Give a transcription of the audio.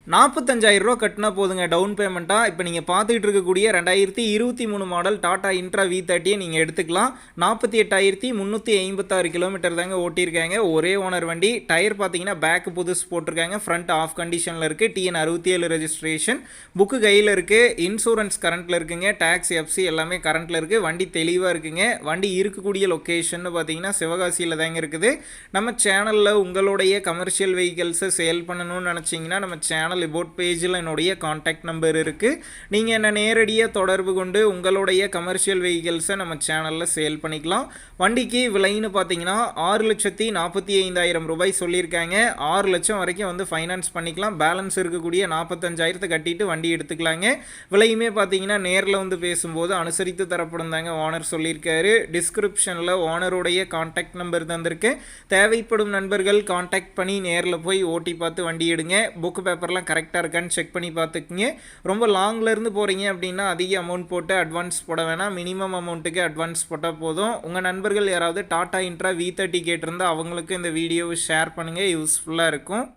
ரூ. 45,000 கட்டினா போதுங்க டவுன் பேமெண்ட்டா. இப்போ நீங்க பார்த்துக்கிட்டு இருக்கக்கூடிய 2023 மாடல் டாடா இன்ட்ரா V30 நீங்க எடுத்துக்கலாம். 48,356 கிலோமீட்டர் தாங்க ஓட்டியிருக்காங்க. ஒரே ஓனர் வண்டி. டயர் பார்த்தீங்கன்னா பேக் புதுசு போட்டிருக்காங்க. ஃப்ரண்ட் ஆஃப் கண்டிஷனில் இருக்குது. TN 67 registration. புக்கு கையில் இருக்குது. இன்சூரன்ஸ் கரண்ட்டில் இருக்குங்க. டேக்ஸ் FC எல்லாமே கரண்ட்டில் இருக்குது. வண்டி தெளிவாக இருக்குங்க. வண்டி இருக்கக்கூடிய லொக்கேஷன் பார்த்தீங்கன்னா சிவகாசியில் தாங்க இருக்குது. நம்ம சேனலில் உங்களுடைய கமர்ஷியல் வெஹிக்கிள்ஸை சேல் பண்ணணும்னு நினச்சிங்கன்னா நம்ம சேனல் அபவுட் பேஜில் என்னுடைய காண்டாக்ட் நம்பர் இருக்குது. நீங்கள் என்ன நேரடியாக தொடர்பு கொண்டு உங்களுடைய கமர்ஷியல் வெஹிக்கிள்ஸை நம்ம சேனலில் சேல் பண்ணிக்கலாம். வண்டிக்கு விலைன்னு பார்த்தீங்கன்னா 6,45,000 ரூபாய் சொல்லியிருக்காங்க. 6 லட்சம் வரைக்கும் வந்து ஃபைனான்ஸ் பண்ணிக்கலாம். பேலன்ஸ் இருக்கக்கூடிய 45,000 கட்டிட்டு வண்டி எடுத்துக்கலாங்க. விலையுமே பார்த்தீங்கன்னா நேரில் வந்து பேசும்போது அனுசரித்து தரப்படும் தாங்க ஓனர் சொல்லியிருக்காரு. டிஸ்கிரிப்ஷனில் ஓனருடைய காண்டாக்ட் நம்பர் தந்திருக்கு. தேவைப்படும் நண்பர்கள் காண்டாக்ட் பண்ணி நேரில் போய் ஓட்டி பார்த்து வண்டி எடுங்க. புக்கு பேப்பர்லாம் கரெக்டாக இருக்கான்னு செக் பண்ணி பார்த்துக்குங்க. ரொம்ப லாங்லேருந்து போகிறீங்க அப்படின்னா அதிக அமௌண்ட் போட்டு அட்வான்ஸ் போட வேணாம். மினிமம் அமௌண்ட்டுக்கு அட்வான்ஸ் போட்டால் போதும். உங்கள் நண்பர்கள் யாராவது டாடா இன்ட்ரா V30 கேட்டிருந்தால் அவங்களுக்கு இந்த வீடியோவை ஷேர் பண்ணுங்கள். யூஸ்ஃபுல்லாக இருக்கும்.